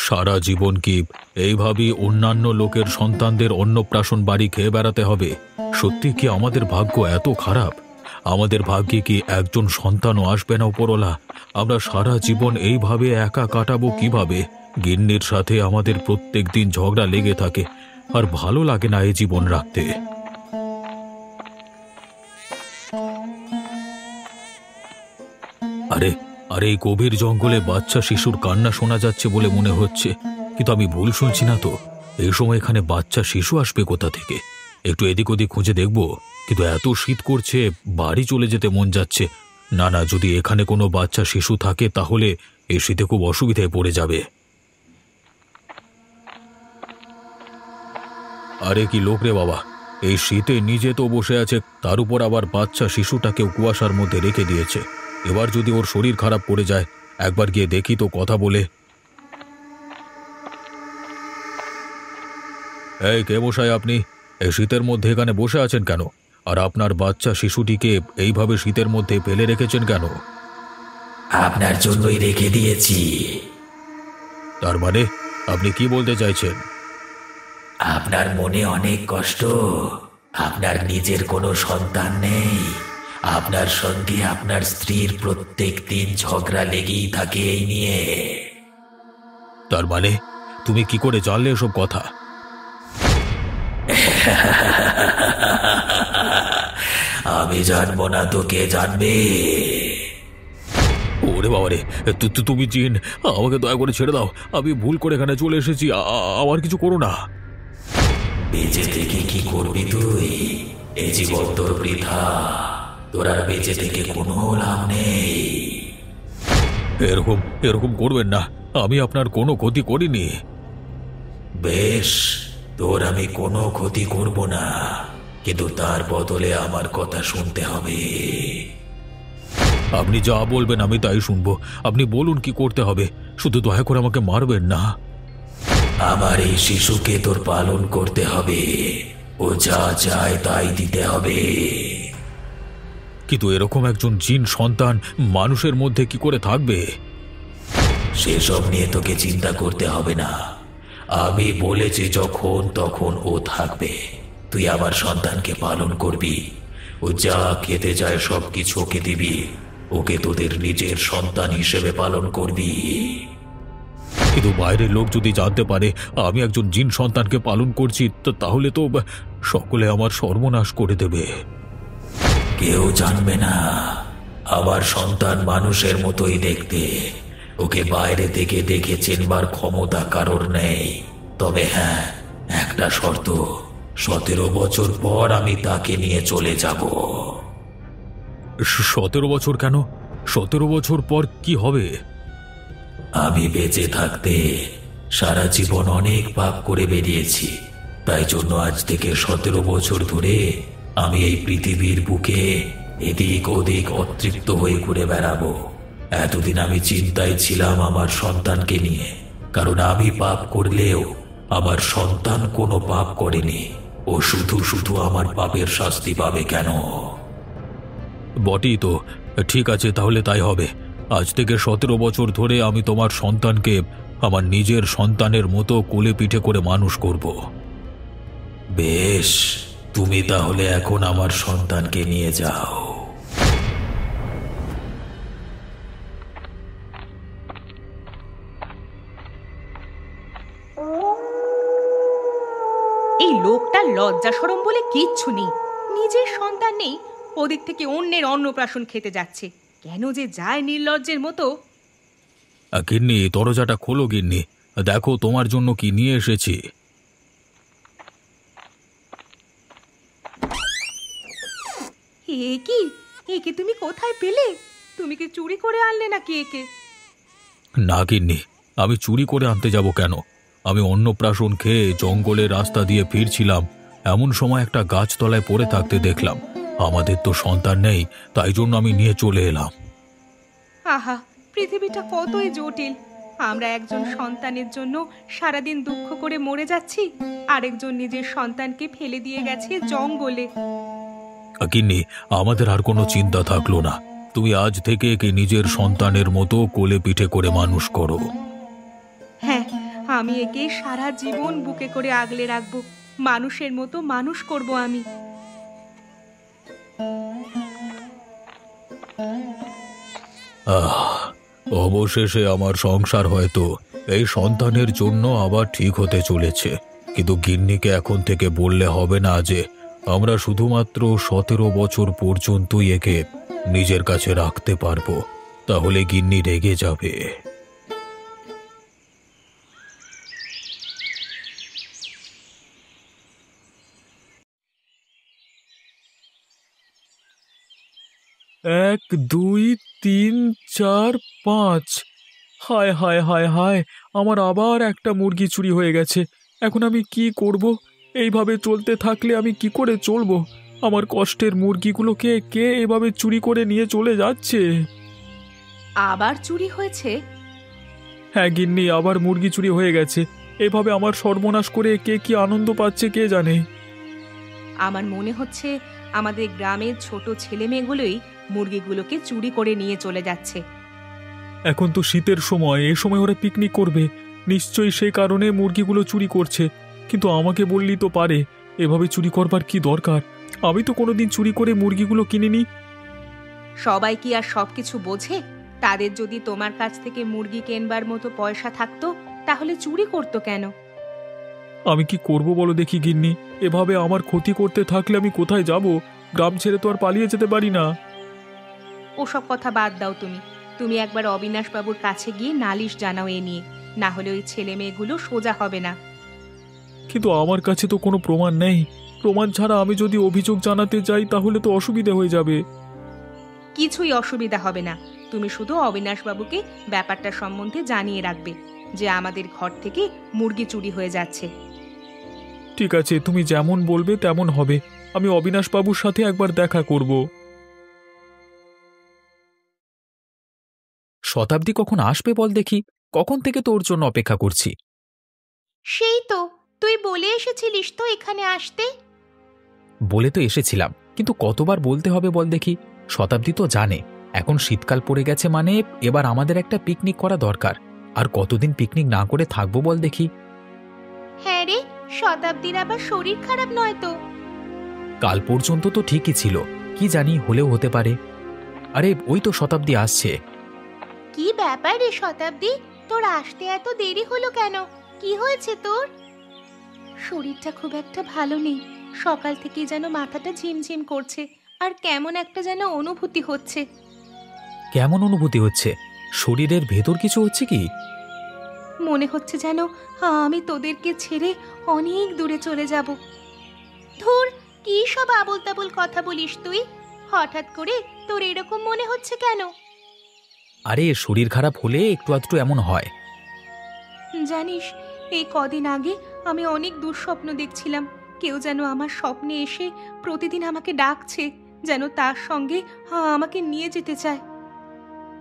সারা জীবন কি এইভাবেই অন্যান্য লোকের সন্তানদের অন্নপ্রাশন বাড়ি খেয়ে বেড়াতে হবে? সত্যি কি আমাদের ভাগ্য এত খারাপ? আমাদের ভাগ্যে কি একজন সন্তানও আসবে না উপরওয়ালা? আমরা সারা জীবন এইভাবে একা কাটাবো কিভাবে? গিন্নির সাথে আমাদের প্রত্যেক দিন ঝগড়া লেগে থাকে, আর ভালো লাগে না এই জীবন রাখতে। আরে আরে, এই গভীর জঙ্গলে বাচ্চা শিশুর কান্না শোনা যাচ্ছে বলে মনে হচ্ছে, কিন্তু আমি ভুল শুনছি না তো? এই সময় এখানে বাচ্চা শিশু আসবে কোথা থেকে? একটু এদিক ওদিক খুঁজে দেখব, কিন্তু এত শীত করছে, বাড়ি চলে যেতে মন যাচ্ছে। না না, যদি এখানে কোনো বাচ্চা শিশু থাকে তাহলে এই শীতে খুব অসুবিধায় পড়ে যাবে। আরে কি লোক রে বাবা, এই শীতে নিজে তো বসে আছে, তার উপর আবার বাচ্চা শিশুটাকে কুয়াশার মধ্যে রেখে দিয়েছে। এবার যদি ওর শরীর খারাপ করে যায়, একবার গিয়ে দেখি তো কথা বলে। এই কে মশাই, আপনি এই শীতের মধ্যে এখানে বসে আছেন কেন? আর আপনার বাচ্চা শিশুটিকে এইভাবে শীতের মধ্যে ফেলে রেখেছেন কেন? আপনার জন্যই রেখে দিয়েছি। তার মানে আপনি কি বলতে চাইছেন? আপনার মনে অনেক কষ্ট, আপনার নিজের কোনো সন্তান নেই। আপনার সঙ্গে আপনার স্ত্রীর প্রত্যেক দিন ঝগড়া লেগেই থাকে এই নিয়ে। তার মানে তুমি কি করে জানলে এসব কথা? আমি জানবো না তো কে জানবে? ওরে বাবা রে, তুমি জিন, আমাকে দয়া করে ছেড়ে দাও। আমি ভুল করে এখানে চলে এসেছি, আমার কিছু করো না। বেঁচে থেকে কি করবি তুই? এই জীবন তোর বৃথা, তোর আর বেঁচে থেকে কোনো লাভ নেই। এরকম এরকম করবেন না, আমি আপনার কোনো ক্ষতি করিনি। বেশ, তোর আমি কোনো ক্ষতি করব না, কিন্তু তার বদলে আমার কথা শুনতে হবে। আপনি যা বলবেন আমি তাই শুনবো। আপনি বলুন কি করতে হবে, শুধু দয়া করে আমাকে মারবেন না। আমার এই শিশুকে তোর পালন করতে হবে, ও যা চায় তাই দিতে হবে। কিন্তু এরকম একজন জিন সন্তান মানুষের মধ্যে কি করে থাকবে? সেসব নিয়ে তোকে চিন্তা করতে হবে না। আমি বলেছি যখন তখন ও থাকবে। তুই আমার সন্তানকে পালন করবি, ও যা খেতে চায় সব কিছু ওকে দিবি। ওকে তোদের নিজের সন্তান হিসেবে পালন করবি। কিন্তু বাইরের লোক যদি জানতে পারে আমি একজন জিন সন্তানকে পালন করছি, তাহলে তো সকলে আমার সর্বনাশ করে দেবে। কেউ জানবে না। আমার সন্তান মানুষের মতোই দেখতে, ওকে বাইরে থেকে দেখে চেনবার ক্ষমতা কারোর নেই। তবে হ্যাঁ, একটা শর্ত, 17 বছর পর আমি তাকে নিয়ে চলে যাব। 17 বছর কেন? 17 বছর পর কি হবে? আমি বেঁচে থাকতে সারা জীবন অনেক পাপ করে বেরিয়েছি, তাই জন্য আজ থেকে 17 বছর ধরে আমি এই পৃথিবীর বুকে এদিক ওদিক অতৃপ্ত হয়ে ঘুরে বেড়াবো। এতদিন আমি চিন্তায় ছিলাম আমার সন্তানকে নিয়ে, কারণ আমি পাপ করলেও আমার সন্তান কোনো পাপ করেনি। ও শুধু শুধু আমার পাপের শাস্তি পাবে কেন? বটেই তো। ঠিক আছে, তাহলে তাই হবে। আজ থেকে 17 বছর ধরে আমি তোমার সন্তানকে আমার নিজের সন্তানের মতো কোলে পিঠে করে মানুষ করব। বেশ, তুমি তাহলে এখন আমার সন্তানকে নিয়ে যাও। এই লোকটার লজ্জা শরম বলে কিচ্ছু নেই। নিজের সন্তান নেই, ওদিক থেকে অন্যের অন্নপ্রাশন খেতে যাচ্ছে। কেন যে যায় নির্লজ্জের মতো। গিন্নি, দরজাটা খোলো গিন্নি, দেখো তোমার জন্য কি নিয়ে এসেছি। একে একে তুমি কোথায় পেলে? তুমি কি চুরি করে আনলে নাকি একে? না গিন্নি, আমি চুরি করে আনতে যাব কেন? আমি অন্নপ্রাশন খেয়ে জঙ্গলের রাস্তা দিয়ে ফিরছিলাম, এমন সময় একটা গাছতলায় পড়ে থাকতে দেখলাম। আমাদের তো সন্তান নেই, তাই জন্য আমি নিয়ে চলে এলাম। আহা, পৃথিবীটা কতই জটিল। আমরা একজন সন্তানের জন্য সারাদিন দুঃখ করে মরে যাচ্ছি, আরেকজন নিজের সন্তানকে ফেলে দিয়ে গেছে জঙ্গলে। গিন্নি, আমাদের আর কোনো চিন্তা থাকলো না। তুমি আজ থেকে একে নিজের সন্তানের মতো কোলে পিঠে করে মানুষ করো। হ্যাঁ, আমি একে সারা জীবন বুকে করে আগলে রাখবো, মানুষের মতো মানুষ করব আমি। আহ, অবশেষে আমার সংসার হয়তো এই সন্তানের জন্য আবার ঠিক হতে চলেছে। কিন্তু গিন্নিকে এখন থেকে বললে হবে না যে আমরা শুধুমাত্র 17 বছর পর্যন্তই একে নিজের কাছে রাখতে পারবো, তাহলে গিন্নি রেগে যাবে। এক, দুই, তিন, চার, পাঁচ। হায় হায় হায় হায়, আমার আবার একটা মুরগি চুরি হয়ে গেছে। এখন আমি কি করব? এইভাবে চলতে থাকলে আমি কি করে চলবো? আমার কষ্টের মুরগিগুলোকে কে এভাবে চুরি করে নিয়ে চলে যাচ্ছে? আবার চুরি হয়েছে? হ্যাঁ গিন্নি, আবার মুরগি চুরি হয়ে গেছে। এভাবে আমার সর্বনাশ করে কে কি আনন্দ পাচ্ছে কে জানে। আমার মনে হচ্ছে আমাদের গ্রামের ছোট ছেলে মেয়েগুলোই মুরগিগুলোকে চুরি করে নিয়ে চলে যাচ্ছে। এখন তো শীতের সময়, এই সময় ওরা পিকনিক করবে, নিশ্চয়ই সেই কারণে মুরগিগুলো চুরি করছে। কিন্তু আমাকে বললি তো পারে, এভাবে চুরি করবার কি দরকার? আমি তো কোনোদিন চুরি করে মুরগিগুলো কিনিনি। সবাই কি আর সবকিছু বোঝে? তাদের যদি তোমার কাছ থেকে মুরগি কেনবার মতো পয়সা থাকতো তাহলে চুরি করতো কেন? আমি কি করব বলো দেখি গিন্নি? এভাবে আমার ক্ষতি করতে থাকলে আমি কোথায় যাব? গ্রাম ছেড়ে তো আর পালিয়ে যেতে পারি না। ওসব কথা বাদ দাও। তুমি তুমি একবার অবিনাশ বাবুর কাছে গিয়ে নালিশ জানাও এ নিয়ে, না হলে ওই ছেলে মেয়েগুলো সোজা হবে না। কিন্তু আমার কাছে তো কোনো প্রমাণ নেই। প্রমাণ ছাড়া আমি যদি অভিযোগ জানাতে যাই তাহলে তো অসুবিধা হয়ে যাবে। কিছুই অসুবিধা হবে না। তুমি শুধু অবিনাশ বাবুকে ব্যাপারটা সম্বন্ধে জানিয়ে রাখবে যে আমাদের ঘর থেকে মুরগি চুরি হয়ে যাচ্ছে। ঠিক আছে, তুমি যেমন বলবে তেমন হবে। আমি অবিনাশ বাবুর সাথে একবার দেখা করব। শতাব্দী কখন আসবে বল দেখি? কখন থেকে তোর জন্য অপেক্ষা করছি। সেই তো, তুই বলে এসেছিলিস তো এখানে আসতে। বলে তো এসেছিলাম, কিন্তু কতবার বলতে হবে বল দেখি? শতাব্দী তো জানে এখন শীতকাল পড়ে গেছে, মানে এবার আমাদের একটা পিকনিক করা দরকার। আর কতদিন পিকনিক না করে থাকবো বল দেখি? হ্যাঁ রে, শতাব্দীর আবার শরীর খারাপ নয় তো? কাল পর্যন্ত তো ঠিকই ছিল, কি জানি হলেও হতে পারে। আরে ওই তো শতাব্দী আসছে। কি ব্যাপার রে শতাব্দী, তোর আসতে এত দেরি হলো কেন? কি হয়েছে তোর? শরীরটা খুব একটা ভালো নেই। সকাল থেকে যেন মাথাটা ঝিমঝিম করছে, আর কেমন একটা যেন অনুভূতি হচ্ছে। কেমন অনুভূতি হচ্ছে? শরীরের ভেতর কিছু হচ্ছে কি? মনে হচ্ছে যেন আমি তোদেরকে ছেড়ে অনেক দূরে চলে যাব। ধুর, কি সব আবোল তাবোল কথা বলিস তুই? হঠাৎ করে তোর এরকম মনে হচ্ছে কেন? আরে শরীর খারাপ হলে একটু আধটু এমন হয়। জানিস, এই কদিন আগে আমি অনেক দুঃস্বপ্ন দেখছিলাম। কেউ যেন আমার স্বপ্নে এসে প্রতিদিন আমাকে ডাকছে, যেন তার সঙ্গে আমাকে নিয়ে যেতে চায়।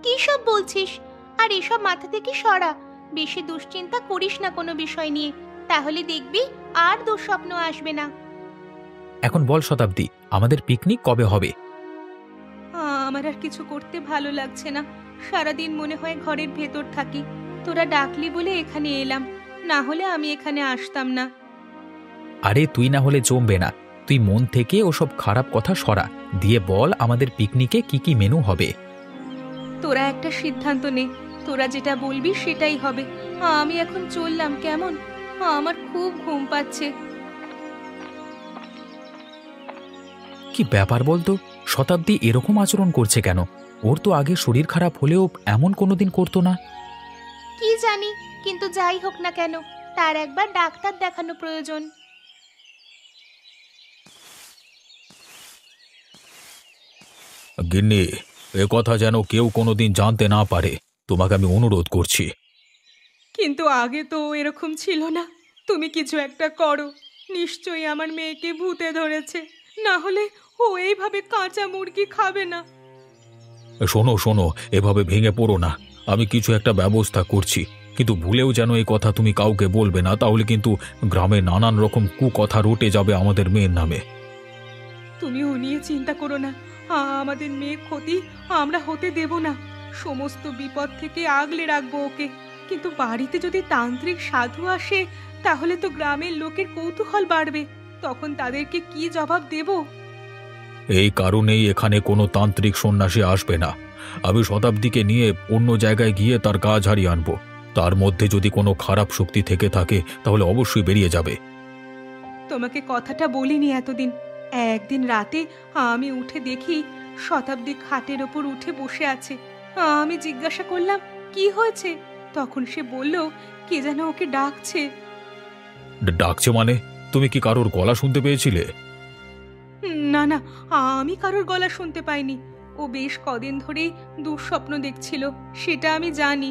কি সব বলছিস? আর এসব মাথা থেকে সরা। বেশি দুশ্চিন্তা করিস না কোনো বিষয় নিয়ে, তাহলে দেখবি আর দুঃস্বপ্ন আসবে না। এখন বল শতাব্দী, আমাদের পিকনিক কবে হবে? আমার আর কিছু করতে ভালো লাগছে না। সারাদিন মনে হয় ঘরের ভেতর থাকি। তোরা ডাকলি বলে এখানে এলাম, না হলে আমি এখানে আসতাম না। আরে তুই না হলে জমবে না। তুই মন থেকে ওসব খারাপ কথা সরা দিয়ে বল আমাদের পিকনিকে কি কি মেনু হবে। তোরা একটা সিদ্ধান্ত নে, তোরা যেটা বলবি সেটাই হবে। আমি এখন চললাম, কেমন? আমার খুব ঘুম পাচ্ছে। কি ব্যাপার বলতো? শতাব্দী এরকম আচরণ করছে কেন? ওর তো আগে শরীর খারাপ হলেও এমন কোনোদিন করতো না। কি জানি, কিন্তু যাই হোক না কেন, তার একবার ডাক্তার দেখানো প্রয়োজন। গিন্নি, এ কথা যেন কেউ কোনোদিন জানতে না পারে, তোমাকে আমি অনুরোধ করছি। কিন্তু আগে তো এরকম ছিল না। তুমি কিছু একটা করো। নিশ্চয়ই আমার মেয়েকে ভূতে ধরেছে, না হলে ও এইভাবে কাঁচা মুরগি খাবে না। শোনো শোনো, এভাবে ভেঙে পড়ো না। আমি কিছু একটা ব্যবস্থা করছি, কিন্তু ভুলেও যেন এই কথা তুমি কাউকে বলবে না, তাহলে কিন্তু গ্রামে নানান রকম কুকথা রটে যাবে আমাদের মেয়ের নামে। তুমি ও নিয়ে চিন্তা করো না। আমাদের মেয়ের ক্ষতি আমরা হতে দেব না। সমস্ত বিপদ থেকে আগলে রাখবো ওকে। কিন্তু বাড়িতে যদি তান্ত্রিক সাধু আসে তাহলে তো গ্রামের লোকের কৌতূহল বাড়বে, তখন তাদেরকে কি জবাব দেব? এই কারণেই এখানে কোনো তান্ত্রিক সন্ন্যাসী আসবে না। আমি শতাব্দীকে নিয়ে অন্য জায়গায় গিয়ে তার কাজ হারিয়ে আনবো। তার মধ্যে যদি কোনো খারাপ শক্তি থেকে থাকে তাহলে অবশ্যই বেরিয়ে যাবে। তোমাকে কথাটা বলিনি এতদিন। একদিন রাতে আমি উঠে দেখি শতাব্দী খাটের ওপর উঠে বসে আছে। আমি জিজ্ঞাসা করলাম কি হয়েছে, তখন সে বলল কে যেন ওকে ডাকছে। ডাকছে মানে? তুমি কি কারোর গলা শুনতে পেয়েছিলে? না না, আমি কারোর গলা শুনতে পাইনি। ও বেশ কদিন ধরেই দুঃস্বপ্ন দেখছিল, সেটা আমি জানি।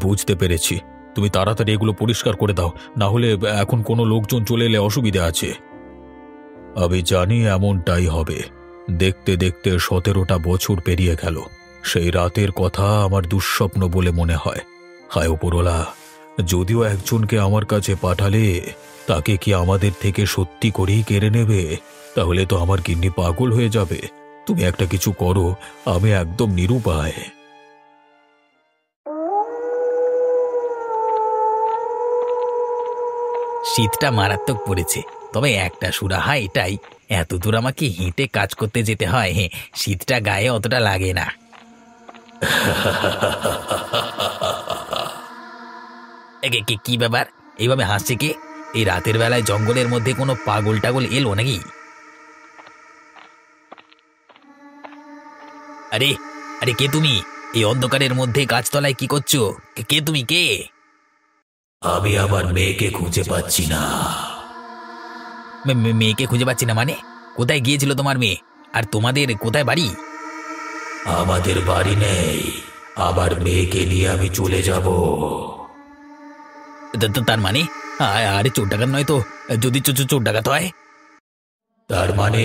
বুঝতে পেরেছি। তুমি তাড়াতাড়ি এগুলো পরিষ্কার করে দাও, না হলে এখন কোনো লোকজন চলে এলে অসুবিধা আছে। আমি জানি এমনটাই হবে। দেখতে দেখতে 17টা বছর পেরিয়ে গেল। সেই রাতের কথা আমার দুঃস্বপ্ন বলে মনে হয়। হায় ওপরওয়ালা, যদিও একজনকে আমার কাছে পাঠালে তাকে কি আমাদের থেকে সত্যি করেই কেড়ে নেবে? তাহলে তো আমার গিন্নি পাগল হয়ে যাবে। তুমি একটা কিছু করো, আমি একদম নিরুপায়। শীতটা মারাত্মক পড়েছে, তবে একটা সুরাহা এটাই, এত দূর আমাকে হেঁটে কাজ করতে যেতে হয়। শীতটা গায়ে অতটা লাগে না। কি ব্যাপার, এইভাবে হাসছে কে? এই রাতের বেলায় জঙ্গলের মধ্যে কোনো পাগল টাগল এলো নাকি? আরে আরে, কে তুমি? এই অন্ধকারের মধ্যে গাছতলায় কি করছো? কে তুমি, কে? আমি আমার মেয়েকে খুঁজে পাচ্ছি না। মেয়েকে খুঁজে পাচ্ছি না মানে? কোথায় গিয়েছিল তোমার মেয়ে? আর তোমাদের কোথায় বাড়ি? আমাদের বাড়ি নেই, আমার মেয়েকে নিয়ে আমি চলে যাব। তার মানে? আরে চোর ডাকাত নয় তো? যদি চোর ডাকাত হয়? তার মানে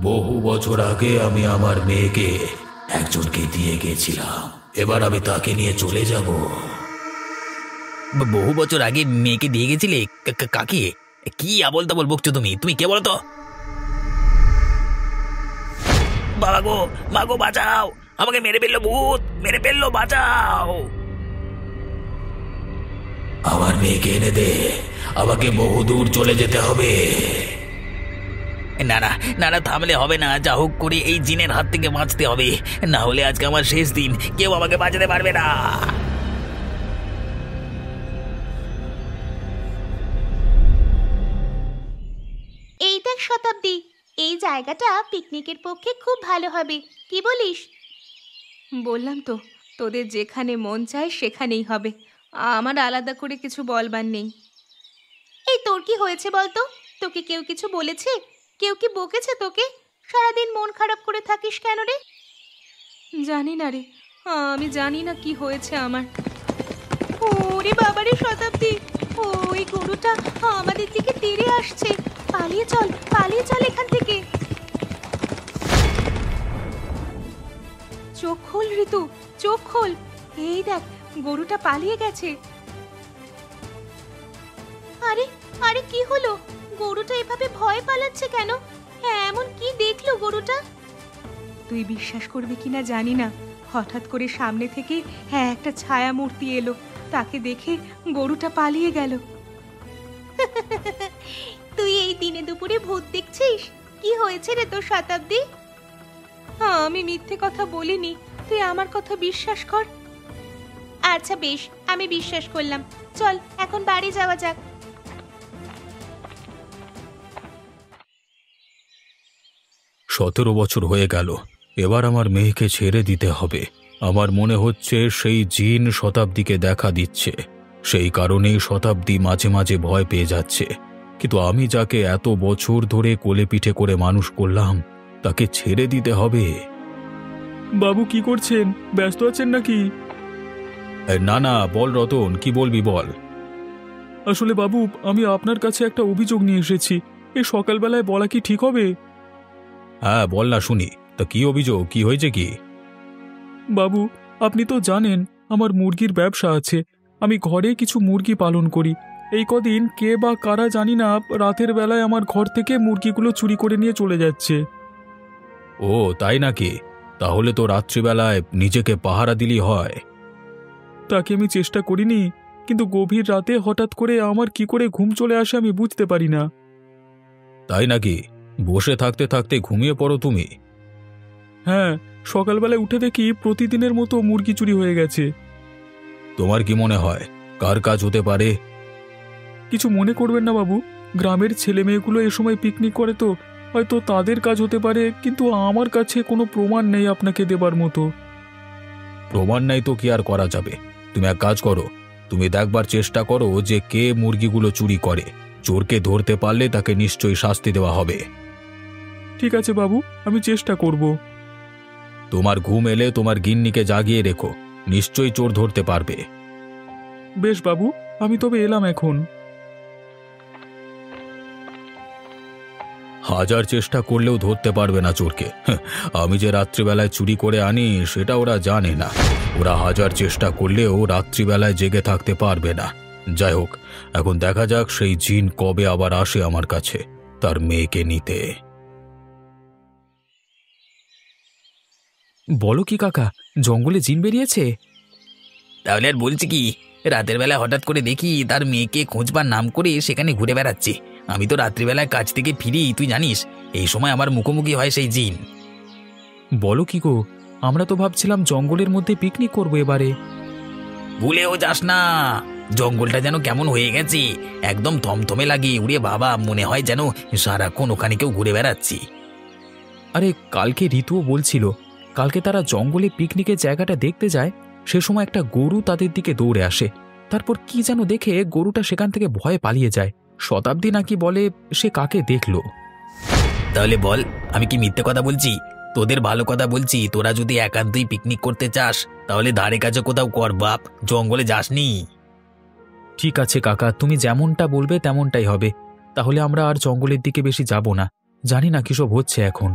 বহু বছর আগে আমি আমার মেয়েকে একজনকে দিয়ে গেছিলাম, এবার আমি তাকে নিয়ে চলে যাব। বহু বছর আগে মেয়েকে দিয়ে গেছিলে? কাকে? কি আবল তাবল বকছো তুমি? তুমি কে বলো তো? বাবা গো, মা গো, বাঁচাও! আমাকে মেরে ফেললো ভূত, মেরে ফেললো, বাঁচাও! আমার মেয়েকে এনে দে, আমাকে বহু দূর চলে যেতে হবে। না না না না, থামলে হবে না। যা হোক করে এই জিনের হাত থেকে বাঁচতে হবে, না হলে আজকে আমার শেষ দিন, কেউ আমাকে বাঁচাতে পারবে না। এই দেখ শতাব্দী, এই জায়গাটা পিকনিকের পক্ষে খুব ভালো হবে, কি বলিস? বললাম তো, তোদের যেখানে মন চায় সেখানেই হবে। আমার আলাদা করে কিছু বলবার নেই। এই তোর কি হয়েছে বলতো? তোকে কেউ কিছু বলেছে? কেউ কি বকেছে তোকে? সারাদিন মন খারাপ করে থাকিস কেন রে? জানি না রে, আমি জানি না কি হয়েছে আমার। ওরে বাবারে শতাব্দী, ওই গরুটা আমাদের দিকে তেড়ে আসছে। পালিয়ে চল এখান থেকে। চোখ খোল ঋতু, চোখ খোল। এই দেখ, গরুটা পালিয়ে গেছে। আরে আরে, কি হলো? গরুটা এভাবে ভয় পালাচ্ছে কেন? এমন কি দেখলো গরুটা? তুই বিশ্বাস করবি কিনা জানি না, হঠাৎ করে সামনে থেকে একটা ছায়া মূর্তি এলো। তাকে দেখে গরুটা পালিয়ে গেল। তুই এই দিনে দুপুরে ভূত দেখছিস? কি হয়েছে রে তোর শতাব্দী? আমি মিথ্যে কথা বলিনি, তুই আমার কথা বিশ্বাস কর। আচ্ছা বেশ, আমি বিশ্বাস করলাম। চল এখন বাড়ি যাওয়া যাক। 17 বছর হয়ে গেল। এবার আমার মেয়েকে ছেড়ে দিতে হবে। আমার মনে হচ্ছে সেই জিন শতাব্দীকে দেখা দিচ্ছে। সেই কারণেই শতাব্দী মাঝে মাঝে ভয় পেয়ে যাচ্ছে। কিন্তু আমি যাকে এত বছর ধরে কোলে পিঠে করে মানুষ করলাম, তাকে ছেড়ে দিতে হবে। বাবু কি করছেন? ব্যস্ত আছেন নাকি? না না, বল রতন, কি বলবি বল। আসলে বাবু, আমি আপনার কাছে একটা অভিযোগ নিয়ে এসেছি। এই সকালবেলায় বলা কি ঠিক হবে? হ্যাঁ বল না শুনি। তা কি অভিযোগ, কি হয়েছে কি? বাবু, আপনি তো জানেন আমার মুরগির ব্যবসা আছে। আমি ঘরে কিছু মুরগি পালন করি। এই কদিন কে বা কারা জানি না রাতের বেলায় আমার ঘর থেকে মুরগিগুলো চুরি করে নিয়ে চলে যাচ্ছে। ও তাই নাকি? তাহলে তো রাত্রিবেলায় নিজেকে পাহারা দিলেই হয়। তাকে আমি চেষ্টা করিনি, কিন্তু গভীর রাতে হঠাৎ করে আমার কি করে ঘুম চলে আসে আমি বুঝতে পারি না। তাই নাকি? বসে থাকতে থাকতে ঘুমিয়ে পড়ো তুমি? হ্যাঁ, সকালবেলায় উঠে দেখি প্রতিদিনের মতো মুরগি চুরি হয়ে গেছে। তোমার কি মনে হয় কার কাজ হতে পারে? কিছু মনে করবেন না বাবু, গ্রামের ছেলে মেয়েগুলো এ সময় পিকনিক করে, তো হয়তো তাদের কাজ হতে পারে, কিন্তু আমার কাছে কোনো প্রমাণ নেই আপনাকে দেবার মতো। প্রমাণ নাই তো কি আর করা যাবে? তুমি এক কাজ করো, তুমি দেখবার চেষ্টা করো যে কে মুরগিগুলো চুরি করে। চোরকে ধরতে পারলে তাকে নিশ্চয়ই শাস্তি দেওয়া হবে। ঠিক আছে বাবু, আমি চেষ্টা করব। তোমার ঘুম এলে তোমার গিন্নিকে জাগিয়ে রেখো, নিশ্চয়ই চোর ধরতে পারবে। বেশ বাবু, আমি তবে এলাম এখন। হাজার চেষ্টা করলেও ধরতে পারবে না চোরকে। আমি যে রাত্রিবেলায় চুরি করে আনি সেটা ওরা জানে না। ওরা হাজার চেষ্টা করলেও রাত্রিবেলায় জেগে থাকতে পারবে না। যাই হোক, এখন দেখা যাক সেই জিন কবে আবার আসে আমার কাছে তার মেয়েকে নিতে। বলো কি কাকা, জঙ্গলে জিন বেরিয়েছে? তাহলে আর বলছি কি, রাতের বেলা হঠাৎ করে দেখি তার মেয়েকে খোঁজবার নাম করে সেখানে ঘুরে বেড়াচ্ছে। আমি তো রাত্রিবেলায় কাজ থেকে ফিরি, তুই জানিস, এই সময় আমার মুখোমুখি হয় সেই জিন। বলো কি গো, আমরা তো ভাবছিলাম জঙ্গলের মধ্যে পিকনিক করবো এবারে। ভুলেও যাস না, জঙ্গলটা যেন কেমন হয়ে গেছে, একদম থমথমে লাগে। উড়ে বাবা, মনে হয় যেন সারাক্ষণ ওখানে কেউ ঘুরে বেড়াচ্ছি। আরে কালকে ঋতুও বলছিল, কালকে তারা জঙ্গলে পিকনিকের জায়গাটা দেখতে যায়, সে সময় একটা গরু তাদের দিকে দৌড়ে আসে। তারপর কি যেন দেখে গরুটা সেখান থেকে ভয়ে পালিয়ে যায়। শতাব্দী নাকি বলে সে কাকে দেখলো। তাহলে বল, আমি কি মিথ্যে কথা বলছি? তোদের ভালো কথা বলছি। তোরা যদি একান্তই পিকনিক করতে চাস তাহলে ধারে কাছে কোথাও কর বাপ, জঙ্গলে যাসনি। ঠিক আছে কাকা, তুমি যেমনটা বলবে তেমনটাই হবে। তাহলে আমরা আর জঙ্গলের দিকে বেশি যাব না। জানি না কিসব হচ্ছে এখন।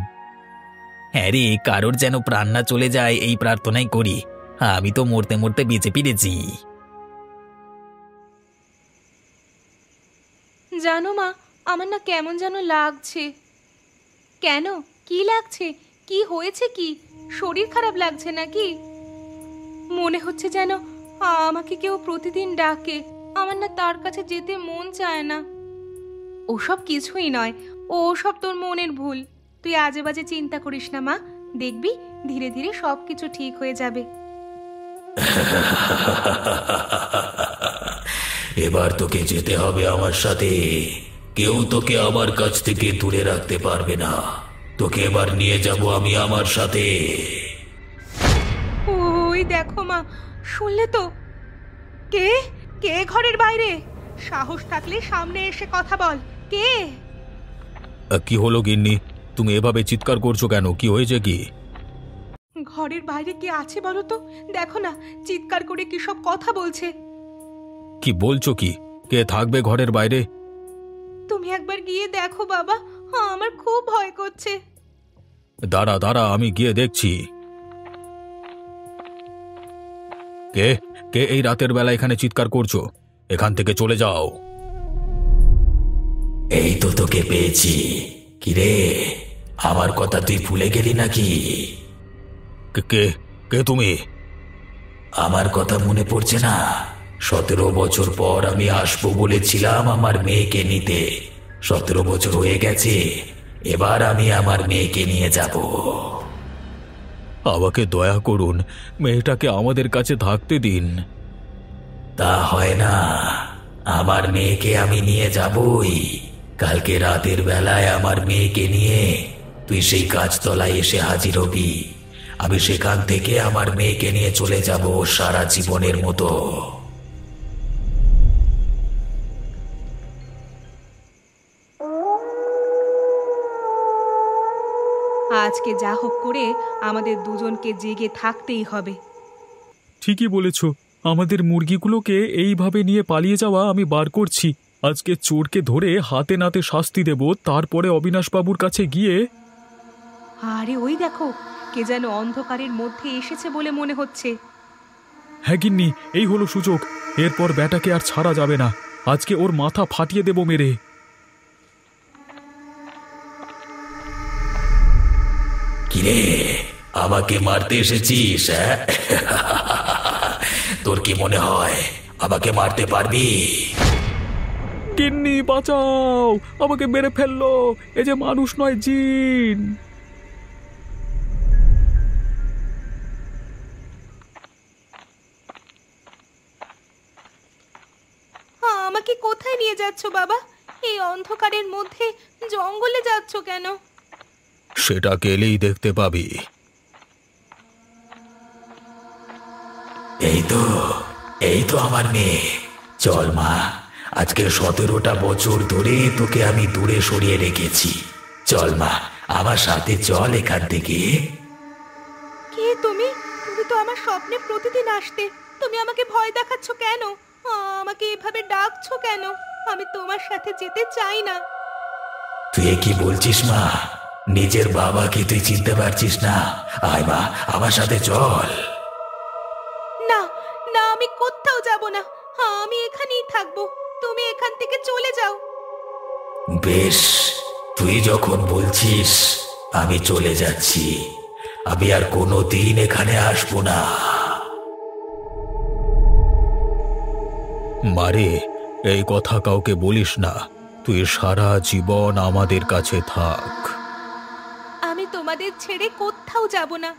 হ্যাঁ রে, কারোর যেন প্রাণ না চলে যায় এই প্রার্থনাই করি। আমি তো মরতে মরতে বেঁচে ফিরেছি। জানো মা, আমার না কেমন যেন লাগছে। কেন? কি লাগছে? কি হয়েছে? কি শরীর খারাপ লাগছে নাকি? মনে হচ্ছে যেন আমাকে কেউ প্রতিদিন ডাকে। আমার না তার কাছে যেতে মন চায় না। ওসব কিছুই নয়, ওসব তোর মনের ভুল। তুই আজে বাজে চিন্তা করিস না মা, দেখবি ধীরে ধীরে সব কিছু ঠিক হয়ে যাবে। এবার তোকে যেতে হবে আমার সাথে। কেউ তোকে আমার কাছ থেকে দূরে রাখতে পারবে না। তোকে এবার নিয়ে যাব আমি আমার সাথে। ওই দেখো মা, শুনলে তো? কে কে ঘরের বাইরে? সাহস থাকলে সামনে এসে কথা বল। কে? কি হলো গিন্নি, তুমি এভাবে চিৎকার করছো কেন? কি হয়েছে কি? ঘরের বাইরে কে আছে বলো তো? দেখো না, চিৎকার করে কি সব কথা বলছে। কি বলছো কি? কে থাকবে ঘরের বাইরে? তুমি একবার গিয়ে দেখো বাবা, আমার খুব ভয় করছে। দাঁড়া দাঁড়া, আমি গিয়ে দেখছি। কে কে এই রাতের বেলা এখানে চিৎকার করছো? এখান থেকে চলে যাও। এই তো তোকে পেয়েছি। কিরে, আমার কথা তুই ভুলে গেলি নাকি? কে কে তুমি? আমার কথা মনে পড়ছে না? 17 বছর পর আমি আসবো বলেছিলাম আমার মেয়েকে নিতে। 17 বছর হয়ে গেছে, এবার আমি আমার মেয়েকে নিয়ে যাব। আমাকে দয়া করুন, মেয়েটাকে আমাদের কাছে থাকতে দিন। তা হয় না, আমার মেয়েকে আমি নিয়ে যাবই। কালকে রাতের বেলায় আমার মেয়েকে নিয়ে তুই সেই গাছতলায় এসে হাজির হবি। আমি সেখান থেকে আমার মেয়েকে নিয়ে চলে যাব সারা জীবনের মতো। আজকে যা হোক করে আমাদের দুজনকে জেগে থাকতেই হবে। ঠিকই বলেছ, আমাদের মুরগিগুলোকে এইভাবে নিয়ে পালিয়ে যাওয়া আমি বার করছি। আজকে চোরকে ধরে হাতে নাতে শাস্তি দেব, তারপরে অবিনাশবাবুর কাছে গিয়ে। আরে ওই দেখো, কে যেন অন্ধকারের মধ্যে এসেছে বলে মনে হচ্ছে। হ্যাঁ গিন্নি, এই হলো সুযোগ। এরপর ব্যাটাকে আর ছাড়া যাবে না। আজকে ওর মাথা ফাটিয়ে দেব মেরে। কিরে, আমাকে মারতে এসেছিস? তোর কি মনে হয় আমাকে মারতে পারবি? গিন্নি বাঁচাও, আমাকে মেরে ফেললো, এ যে মানুষ নয় জিন। আমাকে কোথায় নিয়ে যাচ্ছ বাবা? এই অন্ধকারের মধ্যে জঙ্গলে যাচ্ছ কেন? সেটা গেলেই দেখতে পাবি। এই তো আমার মেয়ে। চল মা, আজকে 17টা বছর ধরে তোকে আমি দূরে সরিয়ে রেখেছি। চল মা, আমার সাথে চল এখান থেকে। কে তুমি? তুমি তো আমার স্বপ্নে প্রতিদিন আসতে। তুমি আমাকে ভয় দেখাচ্ছ কেন? আমাকে এভাবে ডাকছো কেন? আমি তোমার সাথে যেতে চাই না। তুই কি বলছিস মা? নিজের বাবাকে তুই চিনতে পারছিস না? আয় মা, আমার সাথে চল। না না, আমি কোথাও যাব না। আমি এখানেই থাকবো। তুমি এখান থেকে চলে যাও। বেশ, তুই যখন বলছিস আমি চলে যাচ্ছি। আমি আর কোনোদিন এখানে আসবো না। মারে, এই কথা কাউকে বলিস না। তুই সারা জীবন আমাদের কাছে থাক। আমি তোমাদের ছেড়ে কোথাও যাব না।